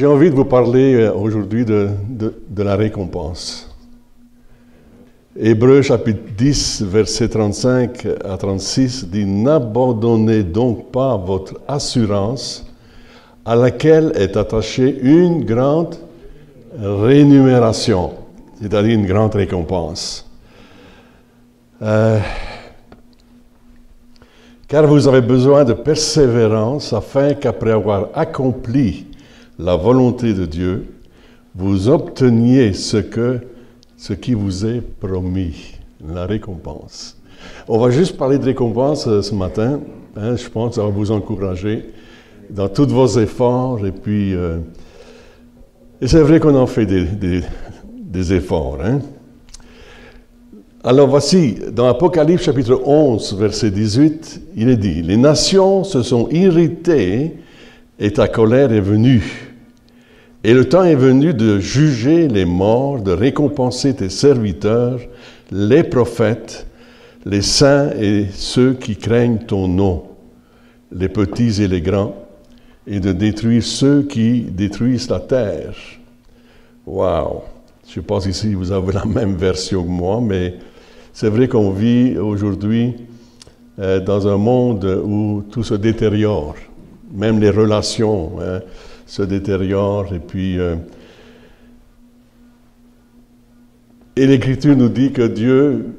J'ai envie de vous parler aujourd'hui de la récompense. Hébreux chapitre 10, versets 35 à 36 dit « N'abandonnez donc pas votre assurance à laquelle est attachée une grande rémunération, c'est-à-dire une grande récompense. Car vous avez besoin de persévérance afin qu'après avoir accompli la volonté de Dieu, vous obteniez ce qui vous est promis, la récompense. On va juste parler de récompense ce matin. Je pense que ça va vous encourager dans tous vos efforts. Et puis, et c'est vrai qu'on en fait des efforts. Alors voici, dans Apocalypse chapitre 11, verset 18, il est dit « Les nations se sont irritées et ta colère est venue. Et le temps est venu de juger les morts, de récompenser tes serviteurs, les prophètes, les saints et ceux qui craignent ton nom, les petits et les grands, et de détruire ceux qui détruisent la terre. » Wow! Je ne sais pas si vous avez la même version que moi, mais c'est vrai qu'on vit aujourd'hui dans un monde où tout se détériore, même les relations se détériorent. Et l'Écriture nous dit que Dieu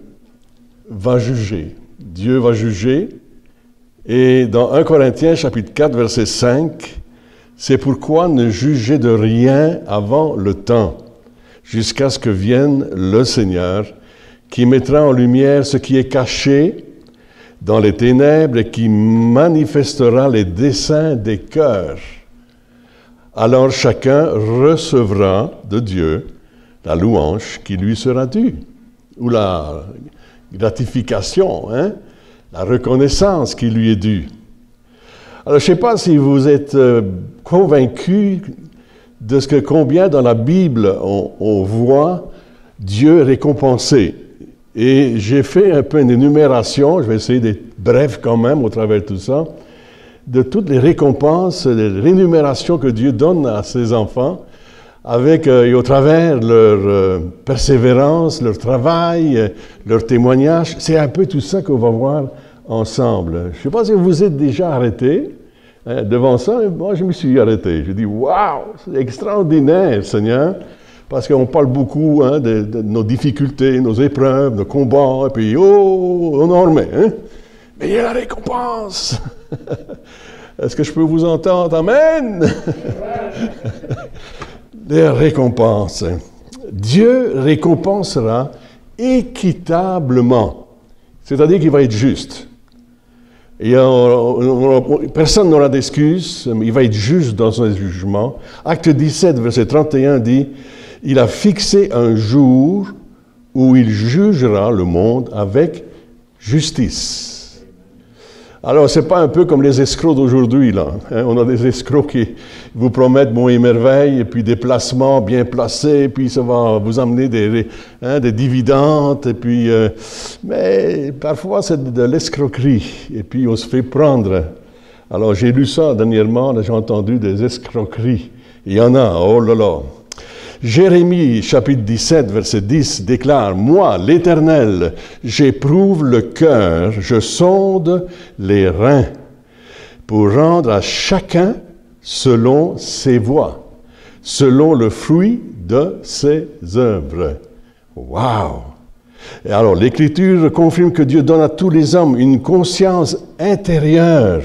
va juger. Dieu va juger. Et dans 1 Corinthiens chapitre 4, verset 5, c'est pourquoi ne jugez de rien avant le temps, jusqu'à ce que vienne le Seigneur, qui mettra en lumière ce qui est caché dans les ténèbres et qui manifestera les desseins des cœurs. Alors chacun recevra de Dieu la louange qui lui sera due, ou la gratification, la reconnaissance qui lui est due. Alors je ne sais pas si vous êtes convaincus de ce que combien dans la Bible on voit Dieu récompenser. Et j'ai fait un peu une énumération, je vais essayer d'être bref quand même au travers de tout ça, de toutes les récompenses, les rémunérations que Dieu donne à ses enfants, avec et au travers leur persévérance, leur travail, leur témoignage. C'est un peu tout ça qu'on va voir ensemble. Je ne sais pas si vous vous êtes déjà arrêté devant ça. Moi, je me suis arrêté. Je dis, waouh, c'est extraordinaire, Seigneur. Parce qu'on parle beaucoup de nos difficultés, nos épreuves, nos combats, et puis, on en remet. Mais il y a la récompense. Est-ce que je peux vous entendre? Amen. Les récompenses. Dieu récompensera équitablement. C'est-à-dire qu'il va être juste. Et personne n'aura d'excuse, il va être juste dans son jugement. Acte 17, verset 31 dit « Il a fixé un jour où il jugera le monde avec justice. » Alors, ce n'est pas un peu comme les escrocs d'aujourd'hui, là. On a des escrocs qui vous promettent monts et merveilles, et puis des placements bien placés, puis ça va vous amener des dividendes, et puis... mais parfois, c'est de l'escroquerie, et puis on se fait prendre. Alors, j'ai lu ça dernièrement, j'ai entendu des escroqueries. Il y en a, oh là là. Jérémie, chapitre 17, verset 10, déclare « Moi, l'Éternel, j'éprouve le cœur, je sonde les reins, pour rendre à chacun selon ses voies, selon le fruit de ses œuvres. » Wow! Et alors, l'Écriture confirme que Dieu donne à tous les hommes une conscience intérieure.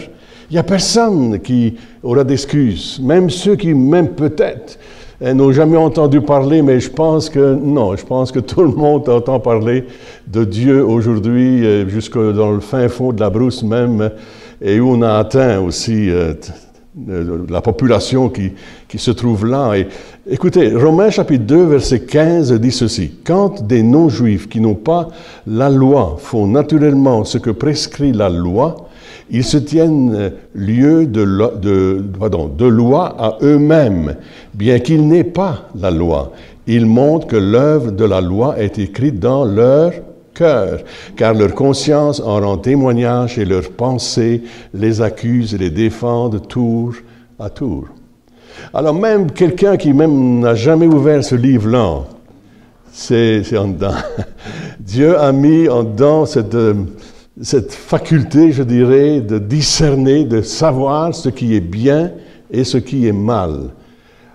Il n'y a personne qui aura d'excuses, même ceux qui, même peut-être, n'ont jamais entendu parler, mais je pense que tout le monde entend parler de Dieu aujourd'hui, jusque dans le fin fond de la brousse même, et où on a atteint aussi la population qui se trouve là. Et, écoutez, Romains chapitre 2, verset 15 dit ceci. « Quand des non-juifs qui n'ont pas la loi font naturellement ce que prescrit la loi, ils se tiennent lieu de loi à eux-mêmes, bien qu'ils n'aient pas la loi. Ils montrent que l'œuvre de la loi est écrite dans leur cœur, car leur conscience en rend témoignage et leurs pensées les accusent et les défendent tour à tour. » Alors même quelqu'un qui même n'a jamais ouvert ce livre-là, c'est en dedans. Dieu a mis en dedans cette faculté, je dirais, de discerner, de savoir ce qui est bien et ce qui est mal.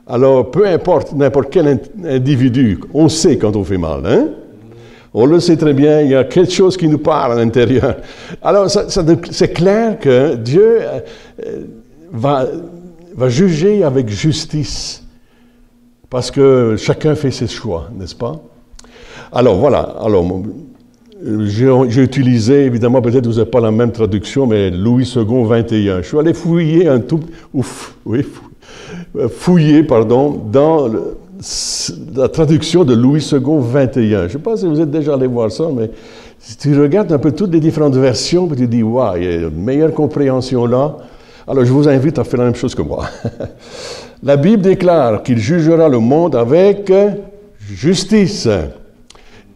Alors, peu importe n'importe quel individu, on sait quand on fait mal, hein? On le sait très bien, il y a quelque chose qui nous parle à l'intérieur. Alors, c'est clair que Dieu va juger avec justice, parce que chacun fait ses choix, n'est-ce pas? Alors, voilà. Alors, j'ai utilisé, évidemment, peut-être vous n'avez pas la même traduction, mais Louis II, 21. Je suis allé fouiller dans la traduction de Louis II, 21. Je ne sais pas si vous êtes déjà allé voir ça, mais si tu regardes un peu toutes les différentes versions, tu te dis, waouh, il y a une meilleure compréhension là. Alors, je vous invite à faire la même chose que moi. La Bible déclare qu'il jugera le monde avec justice.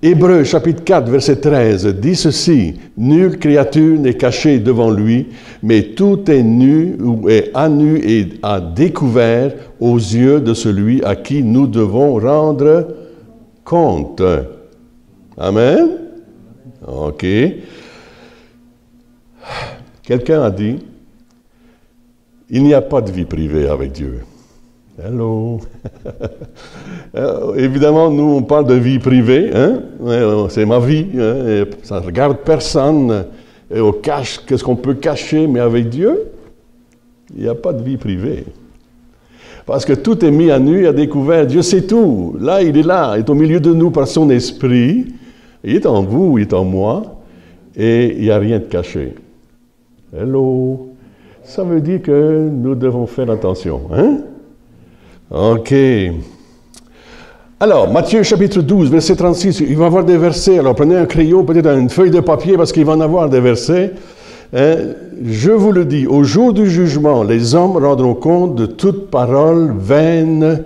Hébreux, chapitre 4, verset 13, dit ceci, « Nulle créature n'est cachée devant lui, mais tout est nu ou est à nu et à découvert aux yeux de celui à qui nous devons rendre compte. » Amen? OK. Quelqu'un a dit, « Il n'y a pas de vie privée avec Dieu. » Hello! Évidemment, nous, on parle de vie privée, hein? C'est ma vie, hein? Ça ne regarde personne, et on cache qu'est-ce qu'on peut cacher, mais avec Dieu, il n'y a pas de vie privée. Parce que tout est mis à nu, à découvert, Dieu sait tout. Là, il est au milieu de nous par son esprit, il est en vous, il est en moi, et il n'y a rien de caché. Hello! Ça veut dire que nous devons faire attention, hein? OK. Alors, Matthieu chapitre 12, verset 36, il va y avoir des versets. Alors, prenez un crayon, peut-être une feuille de papier, parce qu'il va en avoir des versets. Hein? Je vous le dis, au jour du jugement, les hommes rendront compte de toute parole vaine,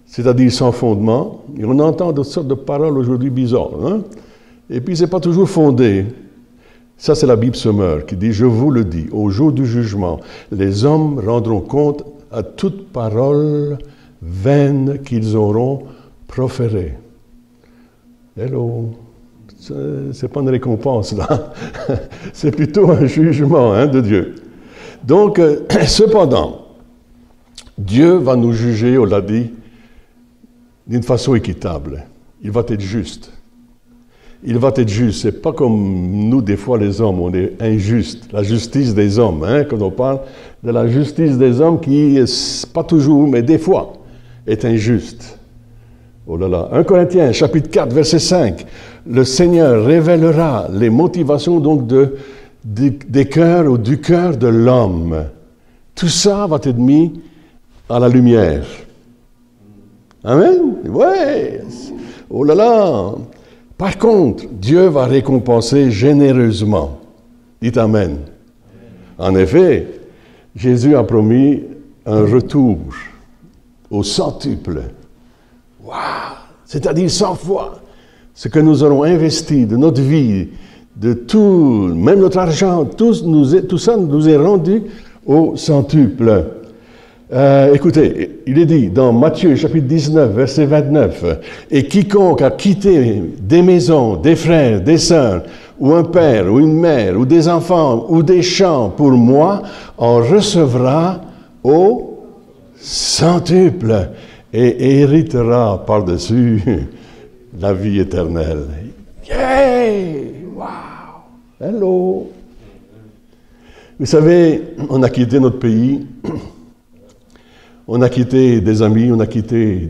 c'est-à-dire sans fondement. Et on entend toutes sortes de paroles aujourd'hui bizarres. Hein? Et puis, ce n'est pas toujours fondé. Ça, c'est la Bible Semeur qui dit, je vous le dis, au jour du jugement, les hommes rendront compte à toute parole vaine qu'ils auront proférée. Hello, c'est pas une récompense là, c'est plutôt un jugement de Dieu. Donc, cependant, Dieu va nous juger, on l'a dit, d'une façon équitable. Il va être juste. Il va être juste. C'est pas comme nous, des fois, les hommes, on est injuste. La justice des hommes, quand on parle de la justice des hommes qui, pas toujours, mais des fois, est injuste. Oh là là. 1 Corinthiens, chapitre 4, verset 5. Le Seigneur révélera les motivations donc des cœurs ou du cœur de l'homme. Tout ça va être mis à la lumière. Amen? Ouais. Oh là là. Par contre, Dieu va récompenser généreusement. Dites Amen. En effet, Jésus a promis un retour au centuple. Waouh! C'est-à-dire 100 fois ce que nous aurons investi de notre vie, de tout, même notre argent, tout ça nous est rendu au centuple. Écoutez, il est dit dans Matthieu chapitre 19, verset 29, « Et quiconque a quitté des maisons, des frères, des sœurs, ou un père, ou une mère, ou des enfants, ou des champs pour moi, en recevra au centuple et héritera par-dessus la vie éternelle. » Yeah! Wow! Hello! Vous savez, on a quitté notre pays. On a quitté des amis, on a quitté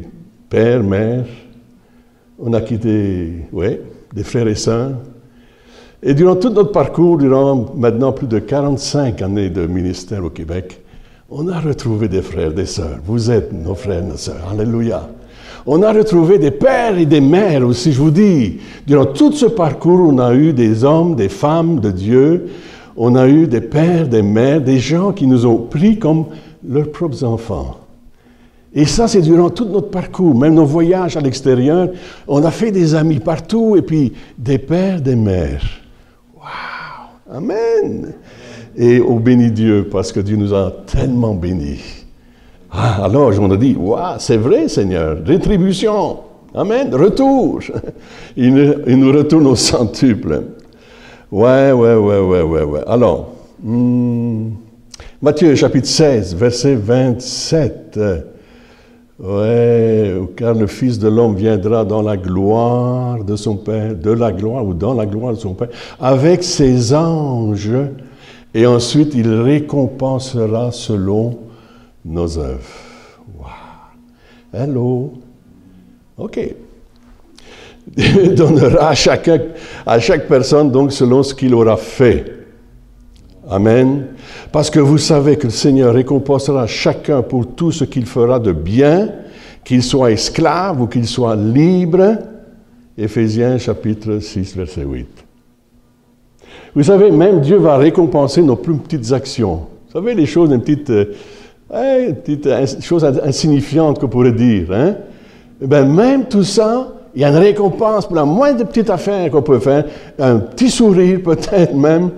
père, mère, on a quitté, des frères et sœurs. Et durant tout notre parcours, durant maintenant plus de 45 années de ministère au Québec, on a retrouvé des frères, des sœurs. Vous êtes nos frères, nos sœurs. Alléluia. On a retrouvé des pères et des mères aussi, je vous dis. Durant tout ce parcours, on a eu des hommes, des femmes de Dieu. On a eu des pères, des mères, des gens qui nous ont pris comme leurs propres enfants. Et ça, c'est durant tout notre parcours, même nos voyages à l'extérieur. On a fait des amis partout, et puis des pères, des mères. Waouh! Amen! Et on bénit Dieu, parce que Dieu nous a tellement bénis. Ah, alors on a dit, waouh, c'est vrai Seigneur, rétribution, amen, retour. Il nous retourne au centuple. Ouais. Alors, Matthieu chapitre 16, verset 27. Ouais, car le Fils de l'homme viendra dans la gloire de son Père, de la gloire ou dans la gloire de son Père, avec ses anges, et ensuite il récompensera selon nos œuvres. Wow. Hello. OK. Il donnera à chaque personne donc selon ce qu'il aura fait. Amen. Parce que vous savez que le Seigneur récompensera chacun pour tout ce qu'il fera de bien, qu'il soit esclave ou qu'il soit libre. Éphésiens chapitre 6, verset 8. Vous savez, même Dieu va récompenser nos plus petites actions. Vous savez, les choses, une petite chose insignifiante qu'on pourrait dire. Hein? Ben, même tout ça, il y a une récompense pour la moindre petite affaire qu'on peut faire. Un petit sourire peut-être même.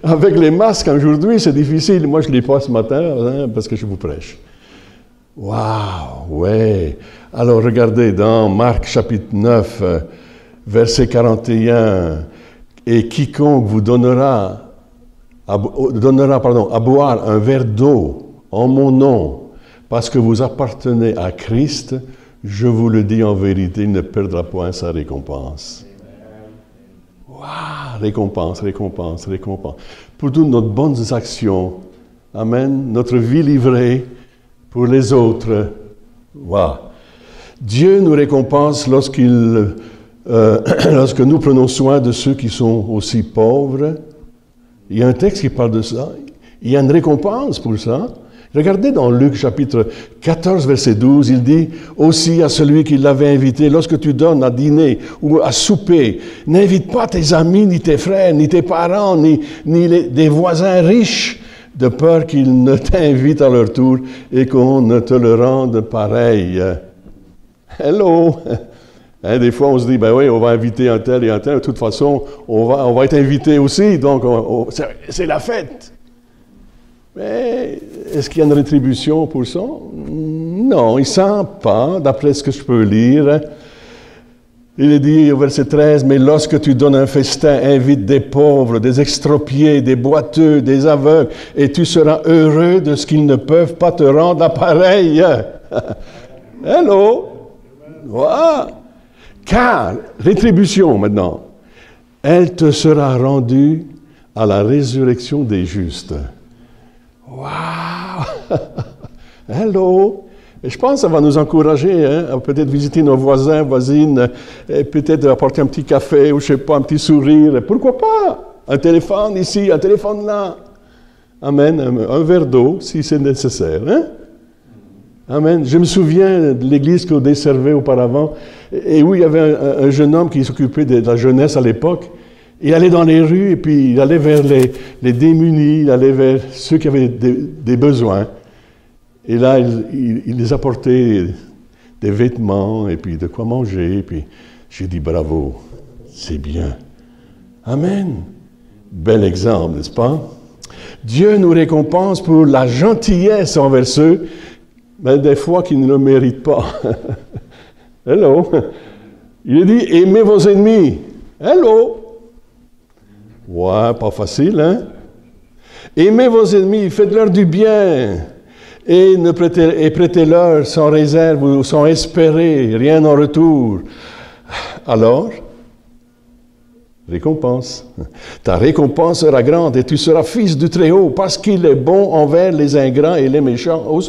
Avec les masques aujourd'hui, c'est difficile. Moi, je ne l'ai pas ce matin hein, parce que je vous prêche. Waouh, ouais. Alors, regardez dans Marc chapitre 9, verset 41. Et quiconque vous donnera à boire un verre d'eau en mon nom, parce que vous appartenez à Christ, je vous le dis en vérité, il ne perdra point sa récompense. Waouh, récompense. Pour toutes nos bonnes actions. Amen. Notre vie livrée pour les autres. Waouh. Dieu nous récompense lorsque nous prenons soin de ceux qui sont aussi pauvres. Il y a un texte qui parle de ça. Il y a une récompense pour ça. Regardez dans Luc chapitre 14, verset 12, il dit aussi à celui qui l'avait invité, lorsque tu donnes à dîner ou à souper, n'invite pas tes amis, ni tes frères, ni tes parents, ni des voisins riches, de peur qu'ils ne t'invitent à leur tour et qu'on ne te le rende pareil. Hello! Hein, des fois, on se dit, ben oui, on va inviter un tel et un tel. De toute façon, on va être invité aussi, donc c'est la fête. Mais est-ce qu'il y a une rétribution pour ça? Non, il ne sent pas, d'après ce que je peux lire. Il est dit au verset 13, « Mais lorsque tu donnes un festin, invite des pauvres, des extropiés, des boiteux, des aveugles, et tu seras heureux de ce qu'ils ne peuvent pas te rendre à pareil. » Hello! Wow. Car, rétribution maintenant, elle te sera rendue à la résurrection des justes. Wow! Hello! Et je pense que ça va nous encourager hein, à peut-être visiter nos voisins, voisines, et peut-être apporter un petit café ou je sais pas, un petit sourire. Pourquoi pas? Un téléphone ici, un téléphone là. Amen. Un verre d'eau si c'est nécessaire. Hein? Amen. Je me souviens de l'église qu'on desservait auparavant et où il y avait un jeune homme qui s'occupait de la jeunesse à l'époque. Il allait dans les rues et puis il allait vers les démunis, il allait vers ceux qui avaient des besoins. Et là, il les apportait des vêtements et puis de quoi manger. Et puis j'ai dit bravo, c'est bien. Amen. Bel exemple, n'est-ce pas? Dieu nous récompense pour la gentillesse envers ceux, mais des fois qui ne le méritent pas. Hello. Il a dit, aimez vos ennemis. Hello. Ouais, pas facile, hein? Aimez vos ennemis, faites-leur du bien, et prêtez-leur sans réserve ou sans espérer rien en retour. Alors, récompense. Ta récompense sera grande et tu seras fils du Très-Haut parce qu'il est bon envers les ingrats et les méchants. Oh,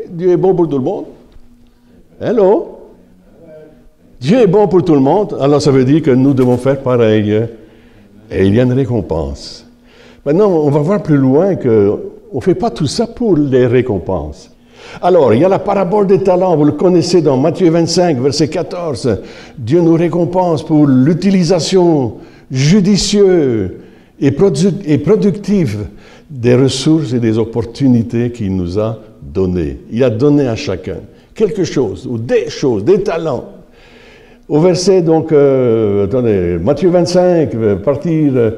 Dieu est bon pour tout le monde. Hello? Dieu est bon pour tout le monde, alors ça veut dire que nous devons faire pareil. Et il y a une récompense. Maintenant, on va voir plus loin qu'on ne fait pas tout ça pour les récompenses. Alors, il y a la parabole des talents, vous le connaissez dans Matthieu 25, verset 14. Dieu nous récompense pour l'utilisation judicieuse et productive des ressources et des opportunités qu'il nous a données. Il a donné à chacun quelque chose, ou des choses, des talents. Au verset, donc, attendez, Matthieu 25, à partir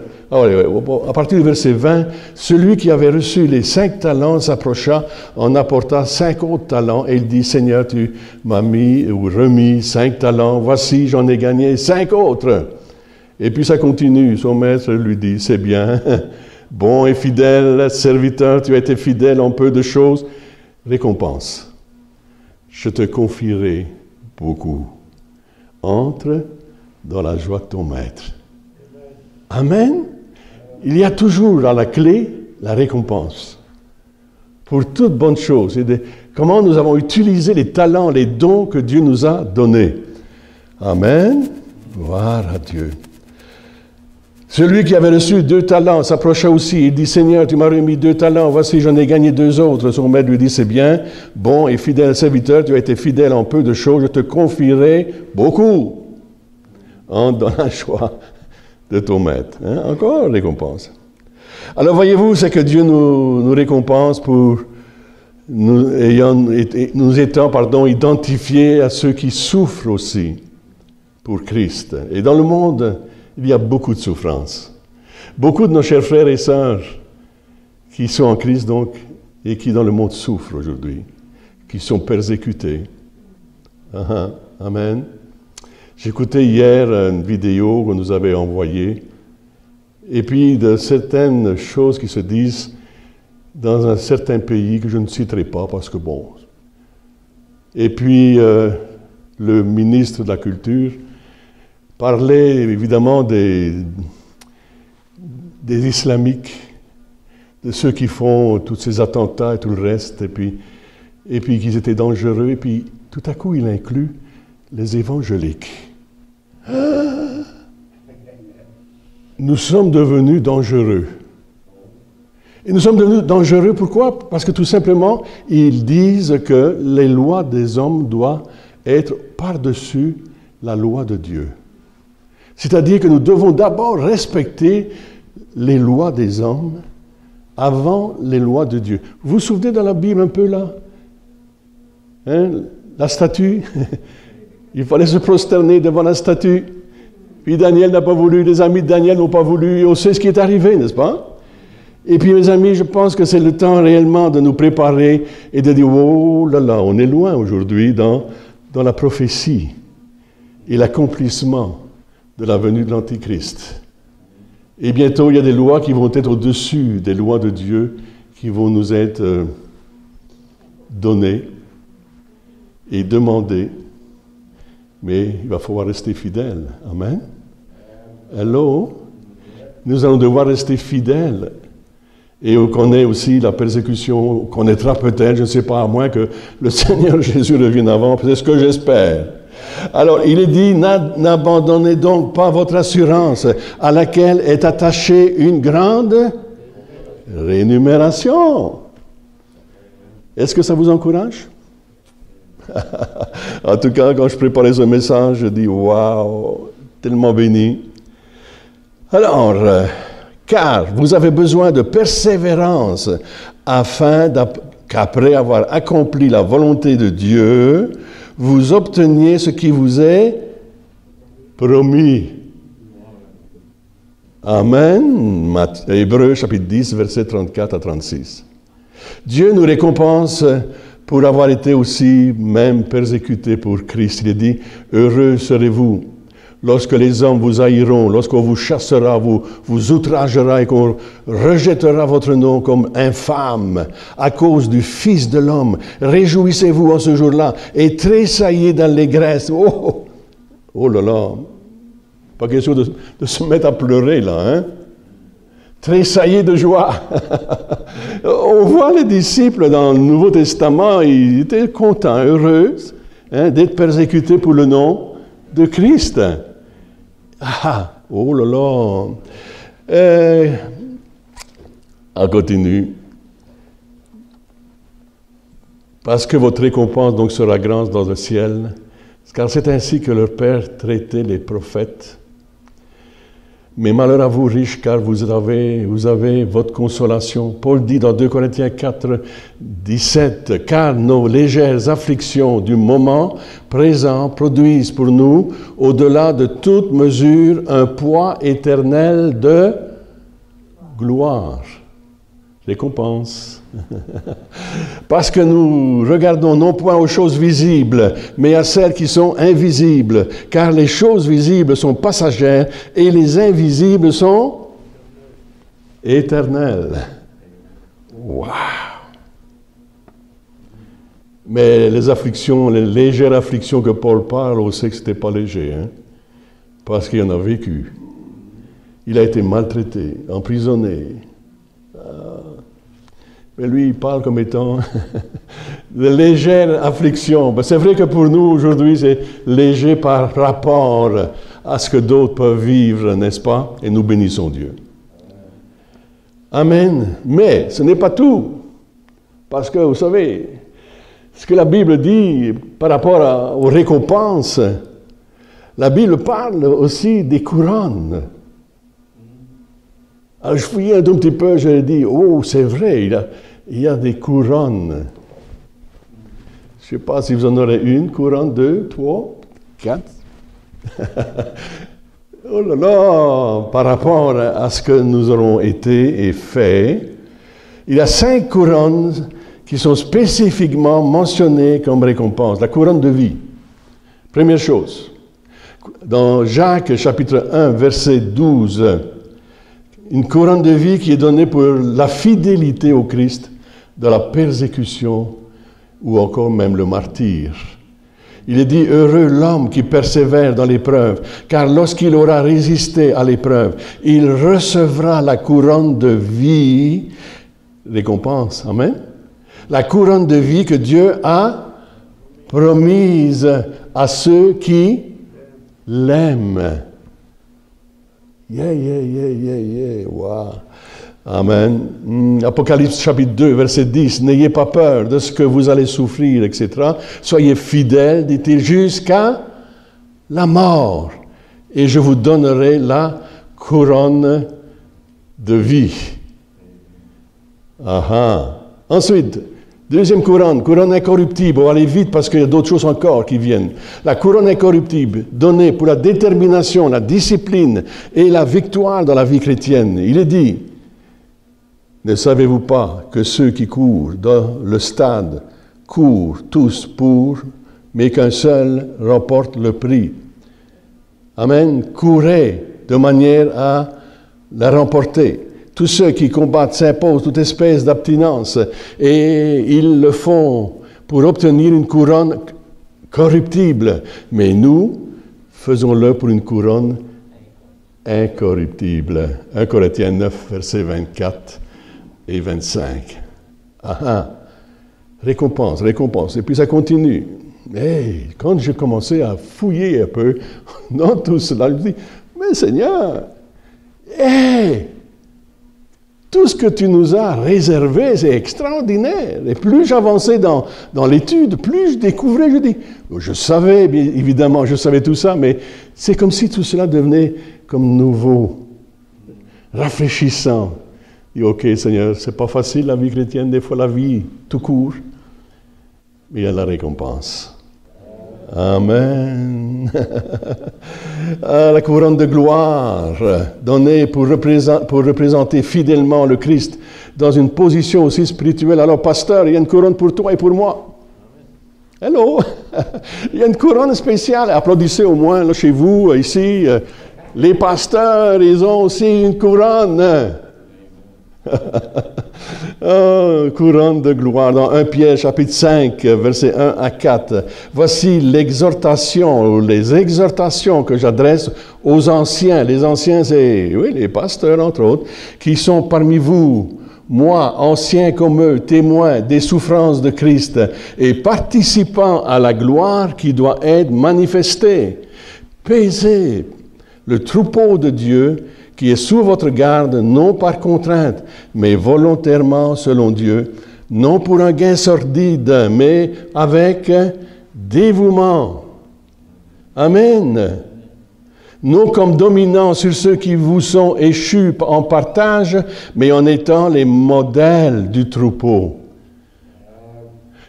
du verset 20, celui qui avait reçu les 5 talents s'approcha, en apporta 5 autres talents, et il dit, Seigneur, tu m'as remis 5 talents, voici, j'en ai gagné 5 autres. Et puis ça continue, son maître lui dit, c'est bien, bon et fidèle serviteur, tu as été fidèle en peu de choses, récompense. Je te confierai beaucoup. Entre dans la joie de ton maître. Amen. Il y a toujours à la clé la récompense. Pour toute bonne chose. Comment nous avons utilisé les talents, les dons que Dieu nous a donnés. Amen. Gloire à Dieu. Celui qui avait reçu 2 talents s'approcha aussi. Il dit, Seigneur, tu m'as remis 2 talents. Voici, j'en ai gagné 2 autres. Son maître lui dit, c'est bien, bon et fidèle serviteur, tu as été fidèle en peu de choses, je te confierai beaucoup. Entre dans la joie de ton maître. Hein? Encore récompense. Alors voyez-vous, c'est que Dieu nous récompense pour nous étant identifiés à ceux qui souffrent aussi pour Christ. Et dans le monde, il y a beaucoup de souffrance. Beaucoup de nos chers frères et sœurs qui sont en Christ donc et qui dans le monde souffrent aujourd'hui, qui sont persécutés. Amen. J'écoutais hier une vidéo qu'on nous avait envoyée et puis de certaines choses qui se disent dans un certain pays que je ne citerai pas parce que bon. Et puis le ministre de la Culture parlait évidemment des islamiques, de ceux qui font tous ces attentats et tout le reste, et puis qu'ils étaient dangereux, et puis tout à coup il inclut les évangéliques. Nous sommes devenus dangereux. Et nous sommes devenus dangereux, pourquoi? Parce que tout simplement, ils disent que les lois des hommes doivent être par-dessus la loi de Dieu. C'est-à-dire que nous devons d'abord respecter les lois des hommes avant les lois de Dieu. Vous vous souvenez dans la Bible un peu là? Hein? La statue? Il fallait se prosterner devant la statue. Puis Daniel n'a pas voulu, les amis de Daniel n'ont pas voulu, et on sait ce qui est arrivé, n'est-ce pas? Et puis mes amis, je pense que c'est le temps réellement de nous préparer et de dire, oh là là, on est loin aujourd'hui dans la prophétie et l'accomplissement de la venue de l'Antichrist. Et bientôt, il y a des lois qui vont être au-dessus des lois de Dieu qui vont nous être données et demandées. Mais il va falloir rester fidèle. Amen. Hello. Nous allons devoir rester fidèles. Et on connaît aussi la persécution, on connaîtra peut-être, je ne sais pas, à moins que le Seigneur Jésus revienne avant, c'est ce que j'espère. Alors, il est dit, n'abandonnez donc pas votre assurance, à laquelle est attachée une grande rémunération. Est-ce que ça vous encourage? En tout cas, quand je préparais ce message, je dis, waouh, tellement béni. Alors, car vous avez besoin de persévérance afin qu'après avoir accompli la volonté de Dieu, vous obteniez ce qui vous est promis. Amen. Hébreux chapitre 10, versets 34 à 36. Dieu nous récompense pour avoir été aussi même persécutés pour Christ. Il est dit, heureux serez-vous lorsque les hommes vous haïront, lorsqu'on vous chassera, vous outragera et qu'on rejettera votre nom comme infâme à cause du Fils de l'homme. Réjouissez-vous en ce jour-là et tressaillez d'allégresse. Oh, oh là là, pas question de se mettre à pleurer là, hein? Tressaillez de joie. On voit les disciples dans le Nouveau Testament, ils étaient contents, heureux d'être persécutés pour le nom de Christ. Ah, oh là là. On continue. Parce que votre récompense donc sera grande dans le ciel, car c'est ainsi que leur Père traitait les prophètes. Mais malheur à vous, riches, car vous avez votre consolation. Paul dit dans 2 Corinthiens 4, 17, « Car nos légères afflictions du moment présent produisent pour nous, au-delà de toute mesure, un poids éternel de gloire. » Récompense. Parce que nous regardons non point aux choses visibles, mais à celles qui sont invisibles, car les choses visibles sont passagères et les invisibles sont éternelles. Wow! Mais les afflictions, les légères afflictions que Paul parle, on sait que ce n'était pas léger, hein? Parce qu'il en a vécu. Il a été maltraité, emprisonné. Mais lui, il parle comme étant de légères afflictions. Ben, c'est vrai que pour nous, aujourd'hui, c'est léger par rapport à ce que d'autres peuvent vivre, n'est-ce pas? Et nous bénissons Dieu. Amen. Mais ce n'est pas tout. Parce que, vous savez, ce que la Bible dit par rapport aux récompenses, la Bible parle aussi des couronnes. Alors, je fouillais un tout petit peu, je dis, oh, c'est vrai, il y a des couronnes. Je ne sais pas si vous en aurez une couronne, 2, 3, 4. Oh là là, par rapport à ce que nous aurons été et fait, il y a 5 couronnes qui sont spécifiquement mentionnées comme récompense. La couronne de vie. Première chose, dans Jacques chapitre 1, verset 12, une couronne de vie qui est donnée pour la fidélité au Christ, dans la persécution ou encore même le martyre. Il est dit, heureux l'homme qui persévère dans l'épreuve, car lorsqu'il aura résisté à l'épreuve, il recevra la couronne de vie, récompense, amen, la couronne de vie que Dieu a promise à ceux qui l'aiment. Wow. Amen. Apocalypse chapitre 2, verset 10. N'ayez pas peur de ce que vous allez souffrir, etc. Soyez fidèles, dit-il, jusqu'à la mort. Et je vous donnerai la couronne de vie. Aha. Ensuite, deuxième couronne incorruptible. On va aller vite parce qu'il y a d'autres choses encore qui viennent. La couronne incorruptible, donnée pour la détermination, la discipline et la victoire dans la vie chrétienne. Il est dit, ne savez-vous pas que ceux qui courent dans le stade courent tous pour, mais qu'un seul remporte le prix. Amen. Courez de manière à la remporter. Tous ceux qui combattent s'imposent toute espèce d'abstinence et ils le font pour obtenir une couronne corruptible. Mais nous, faisons-le pour une couronne incorruptible. 1 Corinthiens 9, versets 24 et 25. Ah ah! Récompense, récompense. Et puis ça continue. Hey, quand j'ai commencé à fouiller un peu dans tout cela, je me dis, mais Seigneur, hey! Tout ce que tu nous as réservé, c'est extraordinaire. Et plus j'avançais dans l'étude, plus je découvrais, je dis, je savais, bien évidemment, je savais tout ça, mais c'est comme si tout cela devenait comme nouveau, rafraîchissant. Et ok, Seigneur, c'est pas facile la vie chrétienne, des fois la vie tout court, mais il y a la récompense. Amen. La couronne de gloire donnée pour représenter fidèlement le Christ dans une position aussi spirituelle. Alors, pasteur, il y a une couronne pour toi et pour moi. Hello. Il y a une couronne spéciale. Applaudissez au moins là, chez vous, ici. Les pasteurs, ils ont aussi une couronne. Oh, couronne de gloire. Dans 1 Pierre, chapitre 5, versets 1 à 4. Voici l'exhortation, ou les exhortations que j'adresse aux anciens. Les anciens, c'est, oui, les pasteurs, entre autres, qui sont parmi vous. Moi, ancien comme eux, témoin des souffrances de Christ et participant à la gloire qui doit être manifestée. Paisez le troupeau de Dieu qui est sous votre garde, non par contrainte, mais volontairement selon Dieu, non pour un gain sordide, mais avec dévouement. Amen. non comme dominant sur ceux qui vous sont échus en partage, mais en étant les modèles du troupeau.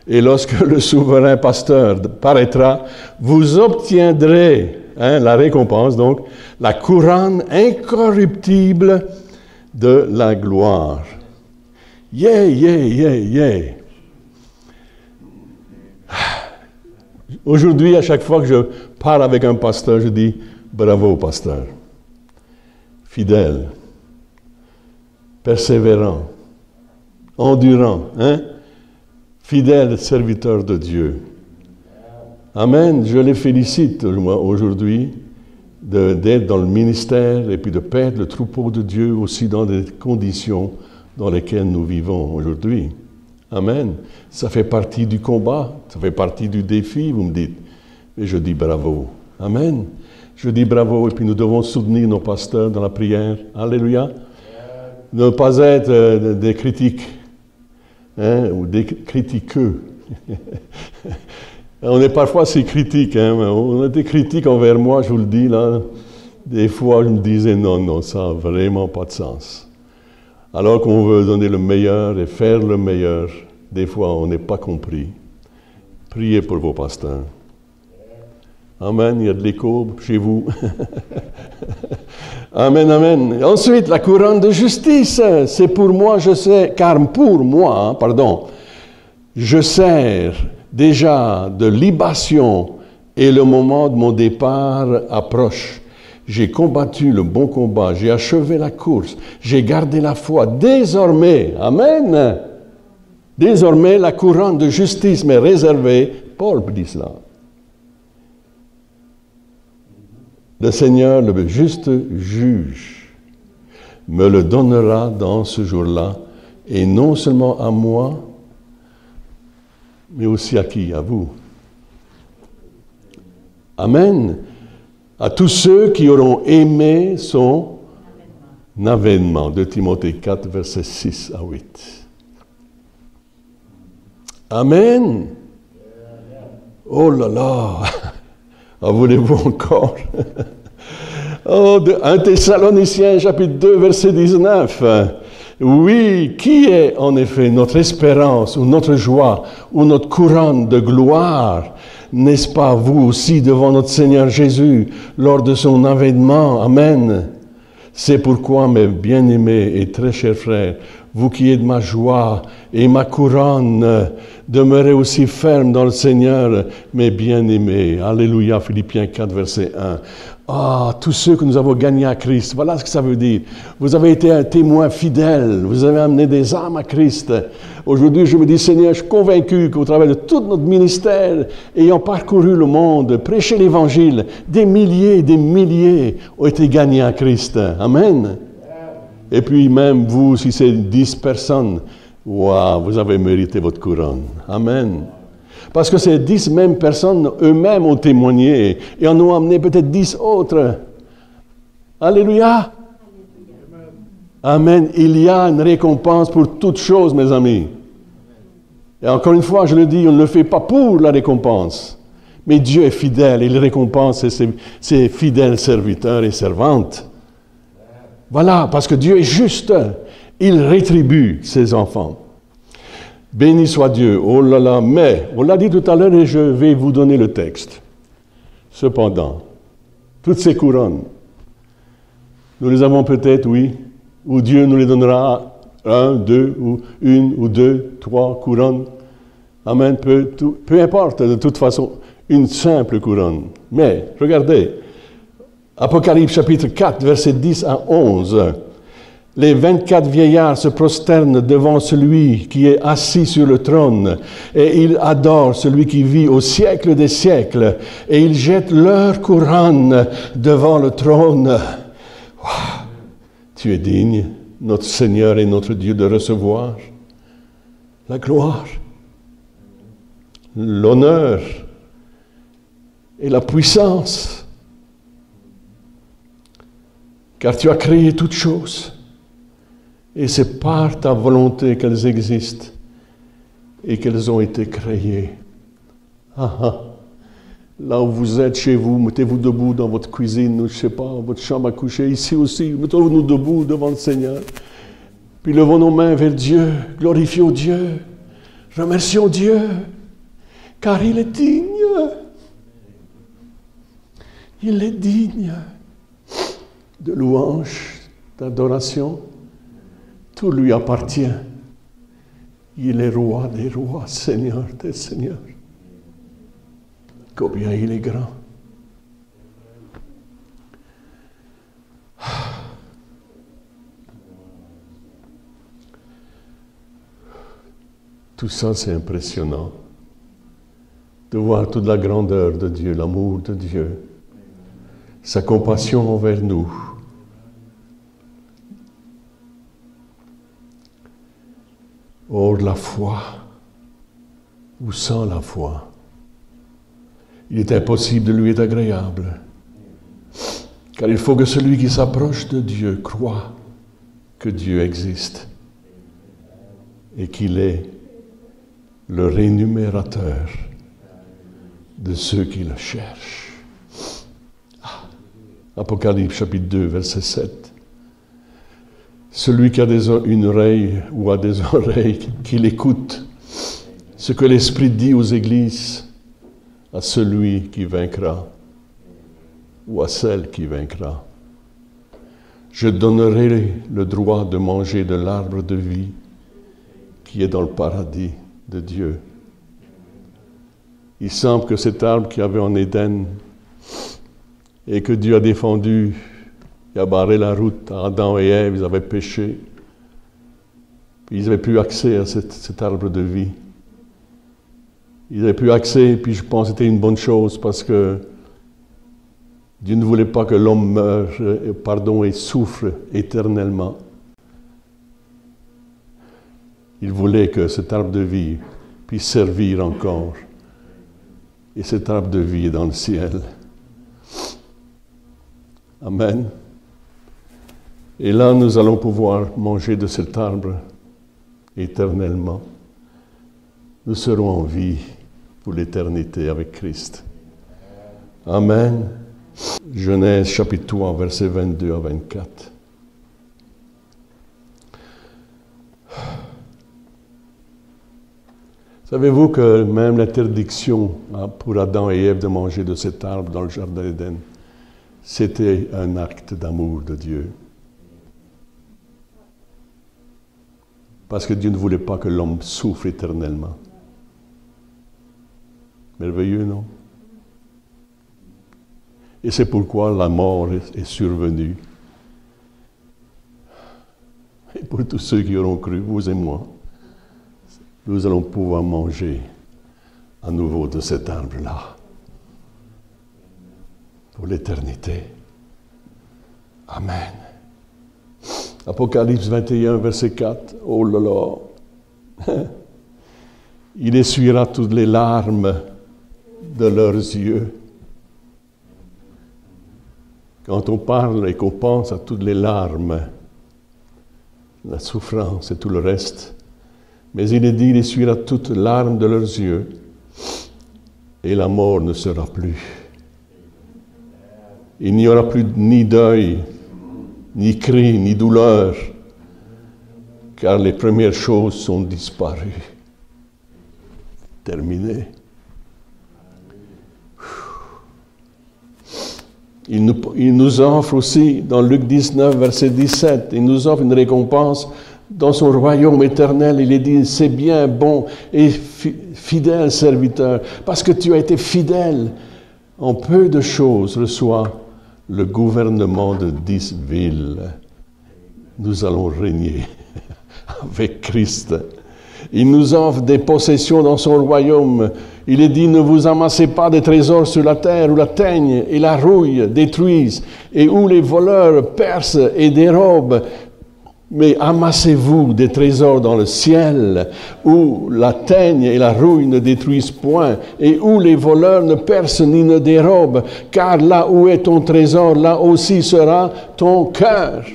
Et lorsque le souverain pasteur paraîtra, vous obtiendrez la récompense, donc, la couronne incorruptible de la gloire. Yeah, yeah, yeah, yeah. Aujourd'hui, à chaque fois que je parle avec un pasteur, je dis bravo, pasteur. Fidèle, persévérant, endurant, fidèle serviteur de Dieu. Amen. Je les félicite aujourd'hui d'être dans le ministère et puis de perdre le troupeau de Dieu aussi dans les conditions dans lesquelles nous vivons aujourd'hui. Amen. Ça fait partie du combat, ça fait partie du défi, vous me dites. Et je dis bravo. Amen. Je dis bravo et puis nous devons soutenir nos pasteurs dans la prière. Alléluia. Ne pas être des critiques ou des critiqueux. On est parfois assez critiques. On a des critiques envers moi, je vous le dis là. Des fois, je me disais non, ça n'a vraiment pas de sens. Alors qu'on veut donner le meilleur et faire le meilleur, des fois, on n'est pas compris. Priez pour vos pasteurs. Amen, il y a de l'écho chez vous. Amen, amen. Et ensuite, la couronne de justice, c'est pour moi, je sais, car pour moi, je sers déjà de libation et le moment de mon départ approche. J'ai combattu le bon combat, j'ai achevé la course, j'ai gardé la foi. Désormais, amen, désormais la couronne de justice m'est réservée, Paul dit cela. Le Seigneur, le juste juge, me le donnera dans ce jour-là, et non seulement à moi, mais aussi à qui? À vous. Amen. À tous ceux qui auront aimé son avènement. De Timothée 4, versets 6 à 8. Amen. Oh là là. En voulez-vous encore? Oh, de 1 Thessaloniciens, chapitre 2, verset 19. Oui, qui est en effet notre espérance ou notre joie ou notre couronne de gloire? N'est-ce pas vous aussi devant notre Seigneur Jésus lors de son avènement? Amen. C'est pourquoi, mes bien-aimés et très chers frères, vous qui êtes ma joie et ma couronne, demeurez aussi fermes dans le Seigneur, mes bien-aimés. Alléluia, Philippiens 4, verset 1. Ah, tous ceux que nous avons gagnés à Christ, voilà ce que ça veut dire. Vous avez été un témoin fidèle, vous avez amené des âmes à Christ. Aujourd'hui, je me dis, Seigneur, je suis convaincu qu'au travers de tout notre ministère, ayant parcouru le monde, prêché l'Évangile, des milliers ont été gagnés à Christ. Amen. Et puis même vous, si c'est 10 personnes, wow, vous avez mérité votre couronne. Amen. Parce que ces 10 mêmes personnes, eux-mêmes ont témoigné et en ont amené peut-être 10 autres. Alléluia. Amen. Il y a une récompense pour toutes choses, mes amis. Et encore une fois, je le dis, on ne le fait pas pour la récompense. Mais Dieu est fidèle, il récompense ses fidèles serviteurs et servantes. Voilà, parce que Dieu est juste. Il rétribue ses enfants. Béni soit Dieu. Oh là là, mais, on l'a dit tout à l'heure et je vais vous donner le texte. Cependant, toutes ces couronnes, nous les avons peut-être, oui, ou Dieu nous les donnera 1, 2, ou 1 ou 2, 3 couronnes. Amen, peu importe, de toute façon, une simple couronne. Mais, regardez, Apocalypse chapitre 4, versets 10 à 11. Les 24 vieillards se prosternent devant celui qui est assis sur le trône, et ils adorent celui qui vit au siècle des siècles, et ils jettent leur couronne devant le trône. Wow. Tu es digne, notre Seigneur et notre Dieu, de recevoir la gloire, l'honneur et la puissance, car tu as créé toutes choses. Et c'est par ta volonté qu'elles existent et qu'elles ont été créées. Là où vous êtes chez vous, mettez-vous debout dans votre cuisine, ou je ne sais pas, votre chambre à coucher, ici aussi, mettons-nous debout devant le Seigneur. Puis levons nos mains vers Dieu, glorifions Dieu, remercions Dieu, car il est digne. Il est digne de louange, d'adoration. Tout lui appartient. Il est roi des rois, Seigneur des seigneurs. Combien il est grand. Tout ça, c'est impressionnant. De voir toute la grandeur de Dieu, l'amour de Dieu, sa compassion envers nous. Or, la foi, ou sans la foi, il est impossible de lui être agréable. Car il faut que celui qui s'approche de Dieu croit que Dieu existe et qu'il est le rémunérateur de ceux qui le cherchent. Apocalypse chapitre 2, verset 7. Celui qui a une oreille ou a des oreilles, qu'il écoute ce que l'Esprit dit aux églises, à celui qui vaincra ou à celle qui vaincra. Je donnerai le droit de manger de l'arbre de vie qui est dans le paradis de Dieu. Il semble que cet arbre qu'il y avait en Éden et que Dieu a défendu, il a barré la route à Adam et Ève, ils avaient péché. Puis ils n'avaient plus accès à cet arbre de vie. Ils n'avaient plus accès, puis je pense que c'était une bonne chose parce que Dieu ne voulait pas que l'homme meure, et souffre éternellement. Il voulait que cet arbre de vie puisse servir encore. Et cet arbre de vie est dans le ciel. Amen. Et là, nous allons pouvoir manger de cet arbre éternellement. Nous serons en vie pour l'éternité avec Christ. Amen. Genèse chapitre 3, versets 22 à 24. Savez-vous que même l'interdiction pour Adam et Ève de manger de cet arbre dans le jardin d'Éden, c'était un acte d'amour de Dieu. Parce que Dieu ne voulait pas que l'homme souffre éternellement. Merveilleux, non? Et c'est pourquoi la mort est survenue. Et pour tous ceux qui auront cru, vous et moi, nous allons pouvoir manger à nouveau de cet arbre-là pour l'éternité. Amen. Apocalypse 21, verset 4. Oh là là! Il essuiera toutes les larmes de leurs yeux. Quand on parle et qu'on pense à toutes les larmes, la souffrance et tout le reste, mais il est dit, il essuiera toutes les larmes de leurs yeux, et la mort ne sera plus. Il n'y aura plus ni deuil, ni cri, ni douleur, car les premières choses sont disparues. Terminé. Il nous offre aussi, dans Luc 19, verset 17, il nous offre une récompense dans son royaume éternel. Il est dit, c'est bien, bon et fidèle serviteur, parce que tu as été fidèle en peu de choses, reçois le gouvernement de 10 villes. Nous allons régner avec Christ. Il nous offre des possessions dans son royaume. Il est dit, ne vous amassez pas des trésors sur la terre où la teigne et la rouille détruisent et où les voleurs percent et dérobent. Mais amassez-vous des trésors dans le ciel où la teigne et la rouille ne détruisent point et où les voleurs ne percent ni ne dérobent. Car là où est ton trésor, là aussi sera ton cœur.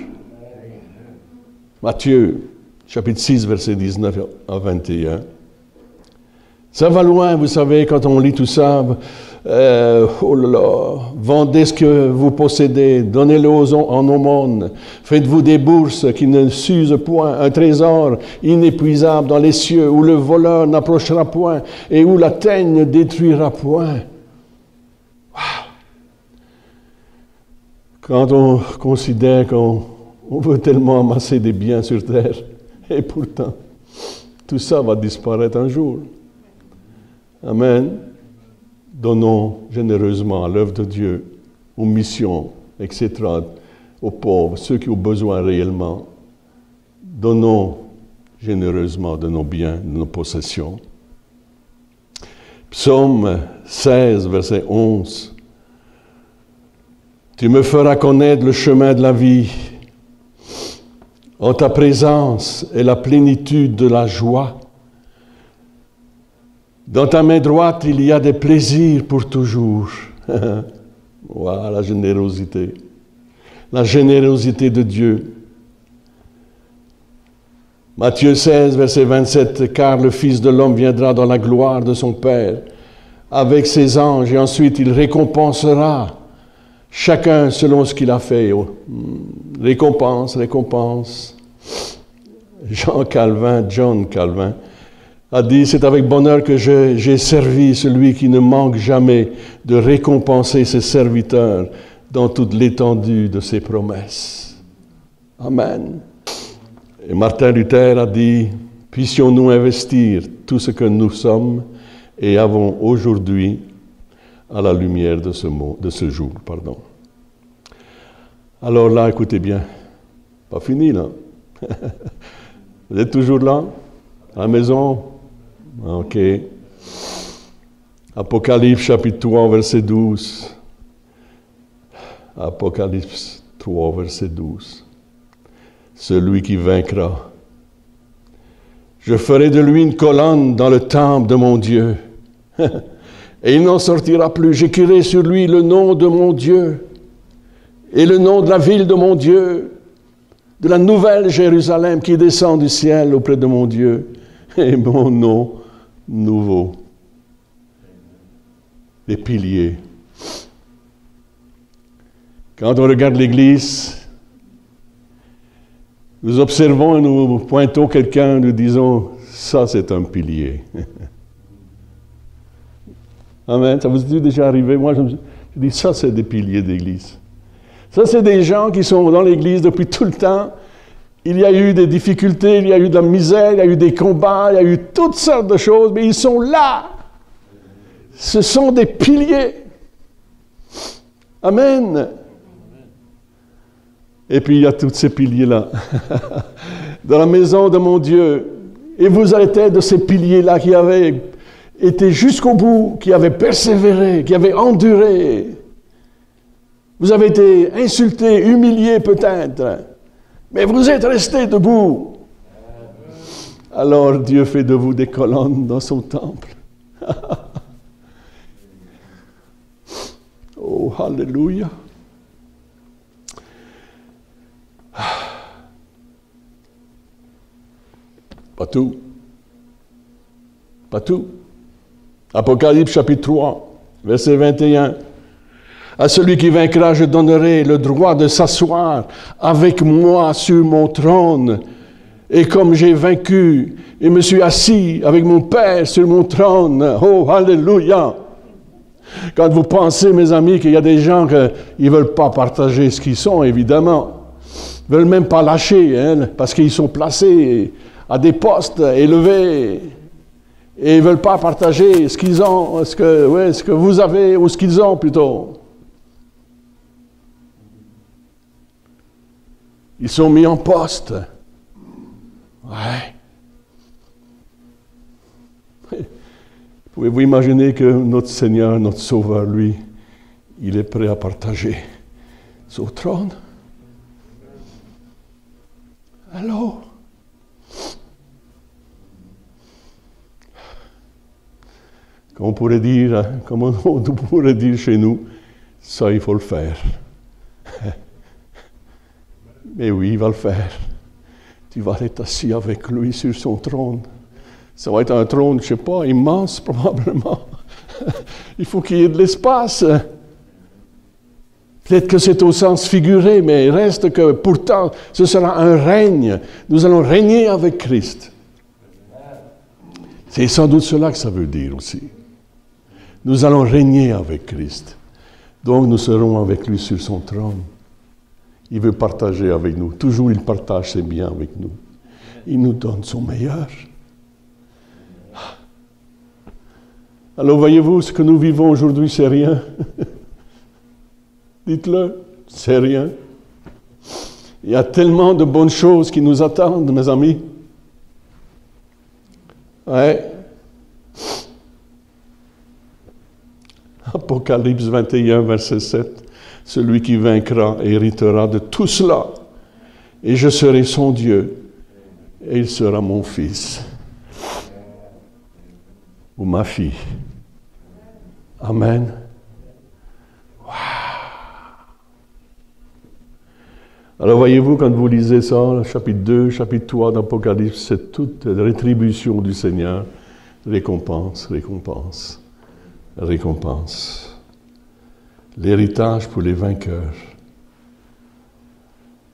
Matthieu, chapitre 6, verset 19 à 21. Ça va loin, vous savez, quand on lit tout ça. Oh là là, vendez ce que vous possédez, donnez-le en aumône, faites-vous des bourses qui ne s'usent point, un trésor inépuisable dans les cieux, où le voleur n'approchera point et où la teigne ne détruira point. Wow. Quand on considère qu'on veut tellement amasser des biens sur terre, et pourtant, tout ça va disparaître un jour. Amen. Donnons généreusement à l'œuvre de Dieu, aux missions, etc., aux pauvres, ceux qui ont besoin réellement. Donnons généreusement de nos biens, de nos possessions. Psaume 16, verset 11. Tu me feras connaître le chemin de la vie. En ta présence est la plénitude de la joie. Dans ta main droite, il y a des plaisirs pour toujours. Voilà la générosité. La générosité de Dieu. Matthieu 16, verset 27, « Car le Fils de l'homme viendra dans la gloire de son Père, avec ses anges, et ensuite il récompensera chacun selon ce qu'il a fait. » Récompense, récompense. John Calvin, a dit, « C'est avec bonheur que j'ai servi celui qui ne manque jamais de récompenser ses serviteurs dans toute l'étendue de ses promesses. » Amen. Et Martin Luther a dit, « Puissions-nous investir tout ce que nous sommes et avons aujourd'hui à la lumière de ce jour. » Alors là, écoutez bien, pas fini là. Vous êtes toujours là, à la maison? Ok. Apocalypse chapitre 3, verset 12. Apocalypse 3, verset 12. Celui qui vaincra. Je ferai de lui une colonne dans le temple de mon Dieu. Et il n'en sortira plus. J'écrirai sur lui le nom de mon Dieu et le nom de la ville de mon Dieu, de la nouvelle Jérusalem qui descend du ciel auprès de mon Dieu, et mon nom nouveau. Les piliers. Quand on regarde l'Église, nous observons et nous pointons quelqu'un, nous disons, ça c'est un pilier. Amen. Ça vous est déjà arrivé? Moi, je dis, ça c'est des piliers d'Église. Ça c'est des gens qui sont dans l'Église depuis tout le temps. Il y a eu des difficultés, il y a eu de la misère, il y a eu des combats, il y a eu toutes sortes de choses, mais ils sont là. Ce sont des piliers. Amen. Et puis il y a tous ces piliers-là, dans la maison de mon Dieu. Et vous êtes de ces piliers-là qui avaient été jusqu'au bout, qui avaient persévéré, qui avaient enduré. Vous avez été insultés, humiliés peut-être, mais vous êtes restés debout. Alors Dieu fait de vous des colonnes dans son temple. Oh, alléluia. Pas tout. Pas tout. Apocalypse chapitre 3, verset 21. À celui qui vaincra, je donnerai le droit de s'asseoir avec moi sur mon trône. Et comme j'ai vaincu et me suis assis avec mon Père sur mon trône. Oh, alléluia! Quand vous pensez, mes amis, qu'il y a des gens qui ne veulent pas partager ce qu'ils sont, évidemment. Ils ne veulent même pas lâcher, hein, parce qu'ils sont placés à des postes élevés. Et ils ne veulent pas partager ce qu'ils ont, ce que vous avez, ou ce qu'ils ont plutôt. Ils sont mis en poste. Ouais. Pouvez-vous imaginer que notre Seigneur, notre Sauveur, lui, il est prêt à partager son trône? Alors, comme on pourrait dire chez nous, ça il faut le faire. Mais oui, il va le faire. Tu vas être assis avec lui sur son trône. Ça va être un trône, je ne sais pas, immense probablement. Il faut qu'il y ait de l'espace. Peut-être que c'est au sens figuré, mais il reste que pourtant, ce sera un règne. Nous allons régner avec Christ. C'est sans doute cela que ça veut dire aussi. Nous allons régner avec Christ. Donc nous serons avec lui sur son trône. Il veut partager avec nous. Toujours il partage ses biens avec nous. Il nous donne son meilleur. Alors voyez-vous, ce que nous vivons aujourd'hui, c'est rien. Dites-le, c'est rien. Il y a tellement de bonnes choses qui nous attendent, mes amis. Ouais. Apocalypse 21, verset 7. Celui qui vaincra héritera de tout cela. Et je serai son Dieu. Et il sera mon fils. Ou ma fille. Amen. Wow. Alors voyez-vous, quand vous lisez ça, chapitre 2, chapitre 3 d'Apocalypse, c'est toute rétribution du Seigneur. Récompense, récompense, récompense. L'héritage pour les vainqueurs.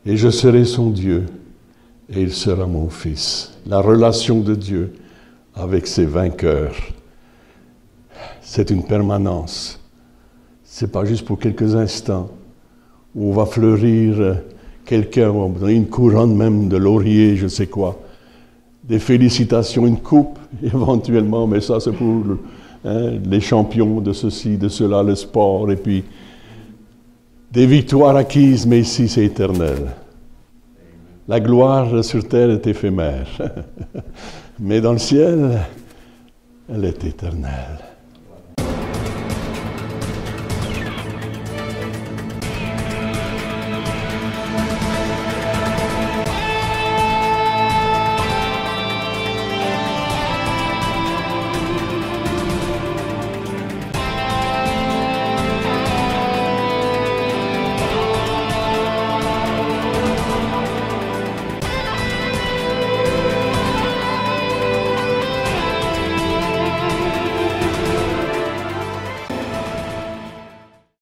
Et je serai son Dieu, et il sera mon fils. La relation de Dieu avec ses vainqueurs, c'est une permanence. Ce n'est pas juste pour quelques instants où on va fleurir quelqu'un, on va donner une couronne même de laurier, je ne sais quoi. Des félicitations, une coupe éventuellement, mais ça c'est pour les champions de ceci, de cela, le sport, et puis des victoires acquises, mais ici c'est éternel. La gloire sur terre est éphémère, mais dans le ciel, elle est éternelle.